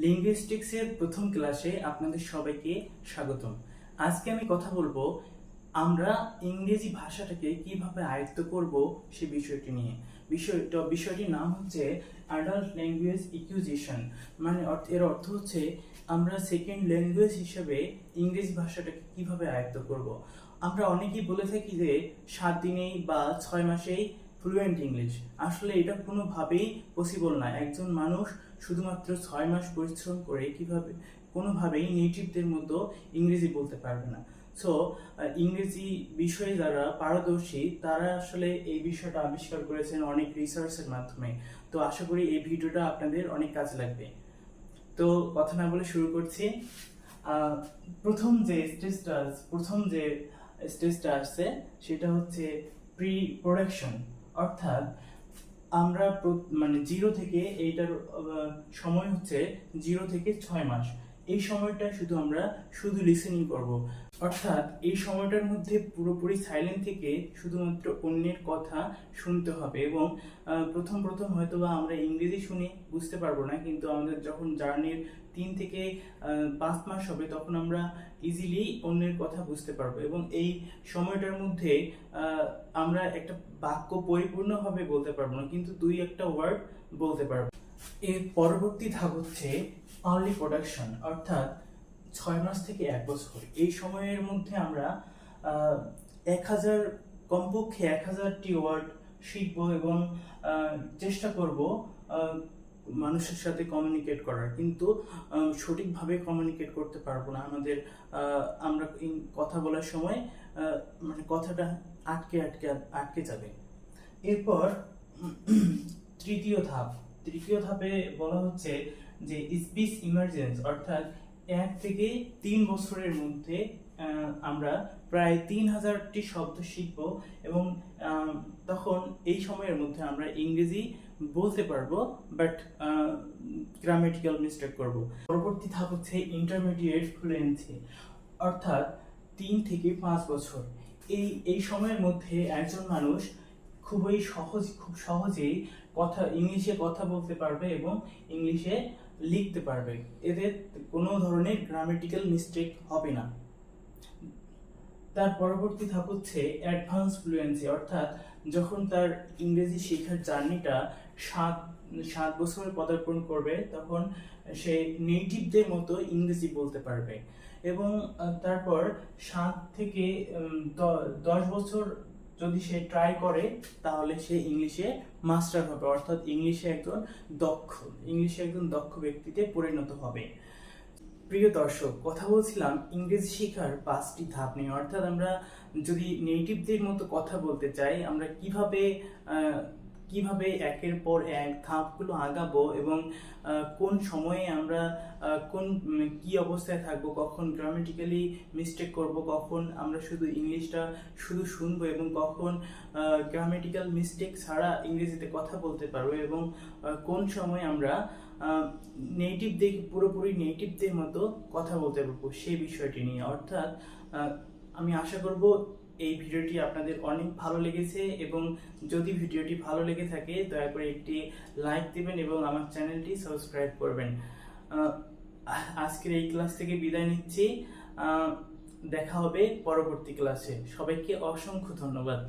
লিঙ্গুইস্টিক্সের প্রথম ক্লাসে আপনাদের সবাইকে স্বাগতম। আজকে আমি কথা বলবো আমরা ইংরেজি ভাষাটাকে কিভাবে আয়ত্ত করব সে বিষয়টি নিয়ে। বিষয়টির নাম হচ্ছে অ্যাডাল্ট ল্যাঙ্গুয়েজ ইকুইজিশন। মানে এর অর্থ হচ্ছে আমরা সেকেন্ড ল্যাঙ্গুয়েজ হিসেবে ইংরেজি ভাষাটাকে কিভাবে আয়ত্ত করব। আমরা অনেকেই বলে থাকি যে 7 দিনেই বা 6 মাসেই ফ্লুয়েন্ট ইংলিশ। আসলে এটা কোনোভাবেই পসিবল না। একজন মানুষ শুধুমাত্র 6 মাস পরিশ্রম করে কোনোভাবেই নেটিভদের মতো ইংরেজি বলতে পারবে না। সো ইংরেজি বিষয়ে যারা পারদর্শী তারা আসলে এই বিষয়টা আবিষ্কার করেছেন অনেক রিসার্চের মাধ্যমে। তো আশা করি এই ভিডিওটা আপনাদের অনেক কাজে লাগবে। তো কথা না বলে শুরু করছি। প্রথম যে স্টেজটা আসছে সেটা হচ্ছে প্রি প্রোডাকশন। অর্থাৎ আমরা মানে 0 থেকে এইটার সময় হচ্ছে 0 থেকে 6 মাস। এই সময়টা আমরা শুধু লিসেনিং করব। অর্থাৎ এই সময়টার মধ্যে পুরোপুরি সাইলেন্ট থেকে শুধুমাত্র অন্যের কথা শুনতে হবে এবং প্রথম হয়তোবা আমরা ইংরেজি শুনে বুঝতে পারবো না, কিন্তু আমাদের যখন জার্নির 3 থেকে 5 মাস হবে তখন আমরা ইজিলি অন্যের কথা বুঝতে পারবো এবং এই সময়টার মধ্যে আমরা একটা বাক্য পরিপূর্ণভাবে বলতে পারবো না, কিন্তু 2-1টা ওয়ার্ড বলতে পারবো। এর পরবর্তী ধাপ হচ্ছে আর্লি প্রোডাকশন। অর্থাৎ 6 মাস থেকে 1 বছর এই সময়ের মধ্যে আমরা 1000 কমপক্ষে 1000টি ওয়ার্ড শিখবো এবং চেষ্টা করব মানুষের সাথে কমিউনিকেট করার, কিন্তু সঠিকভাবে কমিউনিকেট করতে পারবো না। আমরা কথা বলার সময় মানে কথাটা আটকে যাবে। এরপর তৃতীয় ধাপে বলা হচ্ছে যে স্পিচ ইমার্জেন্স। অর্থাৎ 1 থেকে 3 বছরের মধ্যে আমরা প্রায় 3000টি শব্দ শিখবো এবং তখন এই সময়ের মধ্যে আমরা ইংরেজি বলতে পারবো, বাট গ্রামেটিক্যাল মিস্টেক করব। পরবর্তী ধাপ হচ্ছে ইন্টারমিডিয়েট ফ্লুয়েন্সি। অর্থাৎ 3 থেকে 5 বছর এই সময়ের মধ্যে একজন মানুষ খুব সহজেই ইংলিশে কথা বলতে পারবে এবং ইংলিশে লিখতে পারবে। এদের কোনো ধরনের গ্রামেটিক্যাল মিস্টেক হবে না। তার পরবর্তী ধাপ হচ্ছে অ্যাডভান্স ফ্লুয়েন্সি। অর্থাৎ যখন তার ইংরেজি শেখার জার্নিটা 7 বছরে পদার্পণ করবে তখন সে নেটিভদের মতো ইংরেজি বলতে পারবে এবং তারপর 7 থেকে 10 বছর যদি সে ট্রাই করে তাহলে সে ইংলিশে মাস্টার হবে। অর্থাৎ ইংলিশে একজন দক্ষ ব্যক্তিতে পরিণত হবে। প্রিয় দর্শক, কথা বলছিলাম ইংরেজি শেখার 5টি ধাপ নিয়ে। অর্থাৎ আমরা যদি নেটিভদের মতো কথা বলতে চাই আমরা কিভাবে একের পর এক ধাপগুলো আগাবো এবং কোন সময়ে আমরা কি অবস্থায় থাকবো, কখন গ্রামেটিক্যালি মিস্টেক করব, কখন আমরা ইংলিশটা শুধু শুনবো এবং কখন গ্রামেটিক্যাল মিস্টেক ছাড়া ইংরেজিতে কথা বলতে পারবো এবং কোন সময় আমরা পুরোপুরি নেটিভদের মতো কথা বলতে পারবো সেই বিষয়টি নিয়ে। অর্থাৎ আমি আশা করব এই ভিডিওটি আপনাদের অনেক ভালো লেগেছে এবং যদি ভিডিওটি ভালো লেগে থাকে দয়া করে একটি লাইক দিবেন এবং আমার চ্যানেলটি সাবস্ক্রাইব করবেন। আজকের এই ক্লাস থেকে বিদায় নিচ্ছি। দেখা হবে পরবর্তী ক্লাসে। সবাইকে অসংখ্য ধন্যবাদ।